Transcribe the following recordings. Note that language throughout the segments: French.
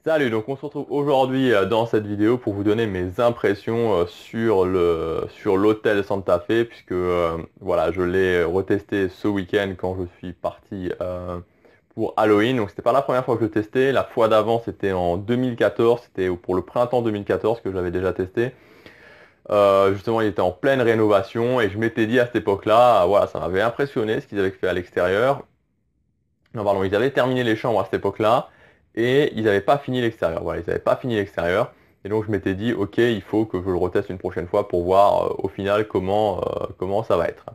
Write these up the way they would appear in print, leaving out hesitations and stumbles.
Salut, donc on se retrouve aujourd'hui dans cette vidéo pour vous donner mes impressions sur l'hôtel Santa Fe, puisque voilà, je l'ai retesté ce week-end quand je suis parti pour Halloween. Donc c'était pas la première fois que je le testais, la fois d'avant c'était en 2014, c'était pour le printemps 2014 que j'avais déjà testé. Justement, il était en pleine rénovation et je m'étais dit à cette époque-là, voilà, ça m'avait impressionné ce qu'ils avaient fait à l'extérieur. Non, pardon, ils avaient terminé les chambres à cette époque-là et ils n'avaient pas fini l'extérieur. Voilà, ils n'avaient pas fini l'extérieur. Et donc je m'étais dit, ok, il faut que je le reteste une prochaine fois pour voir au final comment ça va être.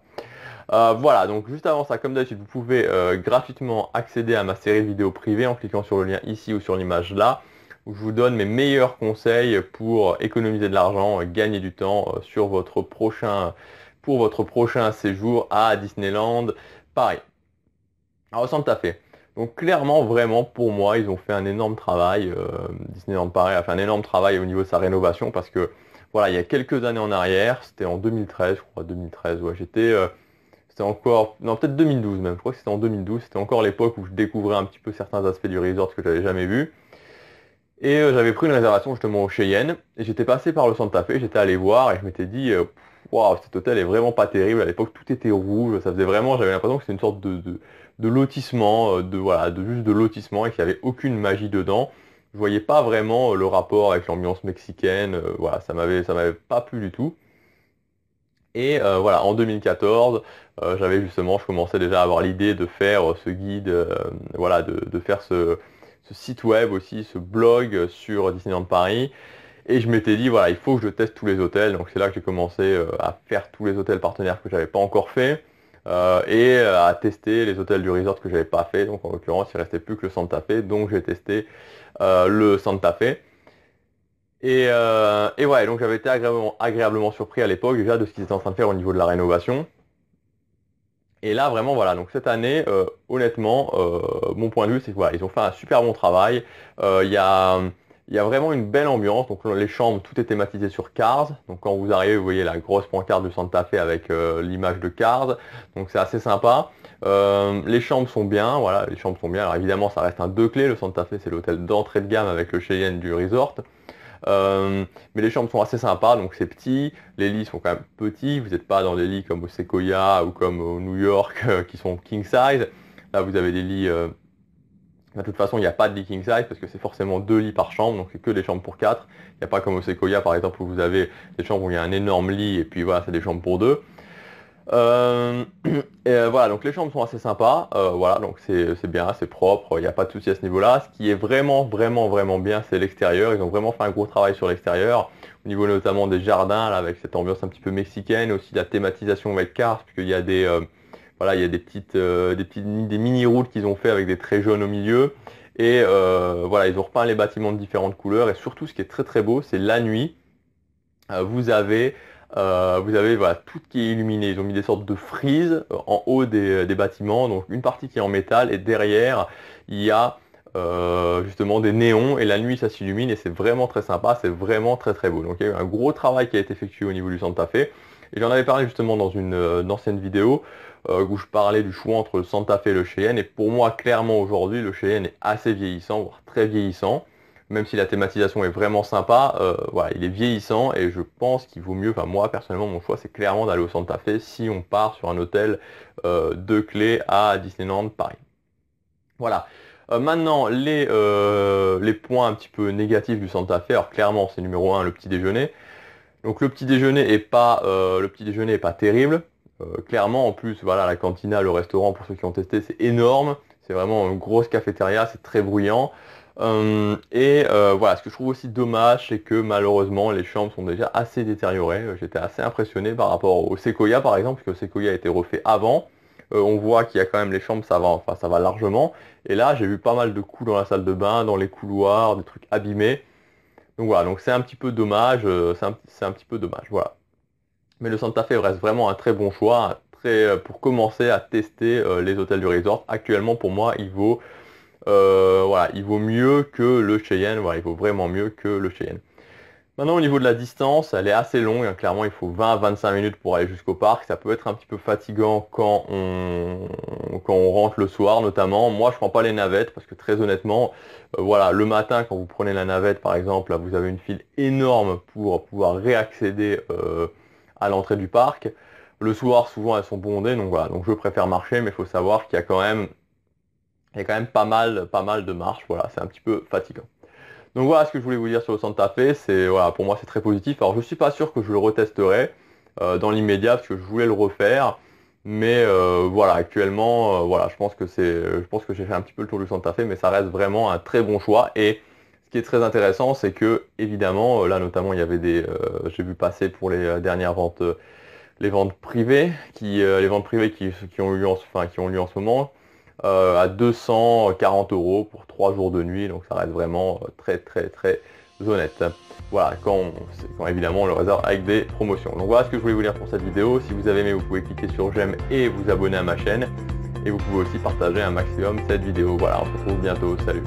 Voilà, donc juste avant ça, comme d'habitude, vous pouvez gratuitement accéder à ma série de vidéos privées en cliquant sur le lien ici ou sur l'image là, où je vous donne mes meilleurs conseils pour économiser de l'argent, gagner du temps pour votre prochain séjour à Disneyland Paris. Alors, Santa Fe. Donc clairement, vraiment, pour moi, ils ont fait un énorme travail. Disneyland Paris a fait un énorme travail au niveau de sa rénovation parce que, voilà, il y a quelques années en arrière, c'était en 2013, je crois, 2013, ouais, c'était encore, non, peut-être 2012 même, je crois que c'était en 2012, c'était encore l'époque où je découvrais un petit peu certains aspects du resort que j'avais jamais vu. Et j'avais pris une réservation justement au Cheyenne, et j'étais passé par le Santa Fe, j'étais allé voir, et je m'étais dit, waouh, cet hôtel est vraiment pas terrible, à l'époque tout était rouge, ça faisait vraiment, j'avais l'impression que c'était une sorte de lotissement, voilà, juste de lotissement, et qu'il n'y avait aucune magie dedans. Je voyais pas vraiment le rapport avec l'ambiance mexicaine, voilà, ça m'avait pas plu du tout. Et voilà, en 2014, je commençais déjà à avoir l'idée de faire ce guide, voilà, de faire ce site web aussi, ce blog sur Disneyland Paris. Et je m'étais dit, voilà, il faut que je teste tous les hôtels. Donc c'est là que j'ai commencé à faire tous les hôtels partenaires que j'avais pas encore fait et à tester les hôtels du resort que j'avais pas fait. Donc en l'occurrence, il restait plus que le Santa Fe. Donc j'ai testé le Santa Fe. Et ouais, donc j'avais été agréablement surpris à l'époque déjà de ce qu'ils étaient en train de faire au niveau de la rénovation. Et là, vraiment, voilà, donc cette année, honnêtement, mon point de vue, c'est que voilà, ils ont fait un super bon travail. Il y a vraiment une belle ambiance. Donc les chambres, tout est thématisé sur Cars. Donc quand vous arrivez, vous voyez la grosse pancarte de Santa Fe avec l'image de Cars. Donc c'est assez sympa. Les chambres sont bien, voilà, les chambres sont bien. Alors évidemment, ça reste un deux clés. Le Santa Fe, c'est l'hôtel d'entrée de gamme avec le Cheyenne du resort. Euh, mais les chambres sont assez sympas, donc c'est petit, les lits sont quand même petits, vous n'êtes pas dans des lits comme au Sequoia ou comme au New York qui sont king size. Là vous avez des lits, de toute façon il n'y a pas de lit king size parce que c'est forcément deux lits par chambre, donc c'est que des chambres pour quatre. Il n'y a pas comme au Sequoia par exemple où vous avez des chambres où il y a un énorme lit et puis voilà c'est des chambres pour deux. Euh, voilà, donc les chambres sont assez sympas, voilà, donc c'est bien, c'est propre, il n'y a pas de souci à ce niveau-là. Ce qui est vraiment bien, c'est l'extérieur. Ils ont vraiment fait un gros travail sur l'extérieur, au niveau notamment des jardins, là, avec cette ambiance un petit peu mexicaine, aussi la thématisation avec cars, puisqu'il y a voilà, il y a des mini-routes qu'ils ont fait avec des traits jaunes au milieu. Et voilà, ils ont repeint les bâtiments de différentes couleurs. Et surtout, ce qui est très très beau, c'est la nuit. Vous avez voilà, tout qui est illuminé. Ils ont mis des sortes de frises en haut des bâtiments, donc une partie qui est en métal et derrière il y a justement des néons et la nuit ça s'illumine et c'est vraiment très sympa, c'est vraiment très très beau. Donc il y a eu un gros travail qui a été effectué au niveau du Santa Fe et j'en avais parlé justement dans une ancienne vidéo où je parlais du choix entre le Santa Fe et le Cheyenne et pour moi clairement aujourd'hui le Cheyenne est assez vieillissant, voire très vieillissant. Même si la thématisation est vraiment sympa, voilà, il est vieillissant et je pense qu'il vaut mieux, enfin moi personnellement mon choix c'est clairement d'aller au Santa Fe si on part sur un hôtel deux clés à Disneyland Paris. Voilà. Maintenant les points un petit peu négatifs du Santa Fe, alors clairement c'est numéro un le petit déjeuner. Donc le petit déjeuner est pas terrible. Clairement en plus voilà la cantina, le restaurant pour ceux qui ont testé c'est énorme. C'est vraiment une grosse cafétéria, c'est très bruyant. Voilà, ce que je trouve aussi dommage, c'est que malheureusement les chambres sont déjà assez détériorées. J'étais assez impressionné par rapport au Sequoia par exemple, parce que le Sequoia a été refait avant. On voit qu'il y a quand même les chambres, ça va, enfin ça va largement. Et là, j'ai vu pas mal de coups dans la salle de bain, dans les couloirs, des trucs abîmés. Donc voilà, donc c'est un petit peu dommage, c'est un petit peu dommage, voilà. Mais le Santa Fe reste vraiment un très bon choix, pour commencer à tester les hôtels du resort. Actuellement, pour moi, voilà, il vaut mieux que le Cheyenne, voilà, il vaut vraiment mieux que le Cheyenne. Maintenant, au niveau de la distance, elle est assez longue, hein. Clairement, il faut 20 à 25 minutes pour aller jusqu'au parc. Ça peut être un petit peu fatigant quand on rentre le soir, notamment. Moi, je prends pas les navettes parce que très honnêtement, voilà, le matin, quand vous prenez la navette, par exemple, là, vous avez une file énorme pour pouvoir réaccéder à l'entrée du parc. Le soir, souvent, elles sont bondées, donc voilà. Donc, je préfère marcher, mais il faut savoir qu'il y a quand même, pas mal de marches. Voilà, c'est un petit peu fatigant. Donc voilà ce que je voulais vous dire sur le Santa Fe, c'est voilà, pour moi c'est très positif. Alors je suis pas sûr que je le retesterai dans l'immédiat parce que je voulais le refaire, mais voilà actuellement voilà je pense que j'ai fait un petit peu le tour du Santa Fe, mais ça reste vraiment un très bon choix. Et ce qui est très intéressant, c'est que évidemment là notamment il y avait j'ai vu passer pour les dernières ventes les ventes privées qui ont eu qui ont lieu en ce moment à 240 € pour 3 jours de nuit, donc ça reste vraiment très honnête. Voilà, quand évidemment on le réserve avec des promotions. Donc voilà ce que je voulais vous dire pour cette vidéo. Si vous avez aimé, vous pouvez cliquer sur j'aime et vous abonner à ma chaîne. Et vous pouvez aussi partager un maximum cette vidéo. Voilà, on se retrouve bientôt. Salut!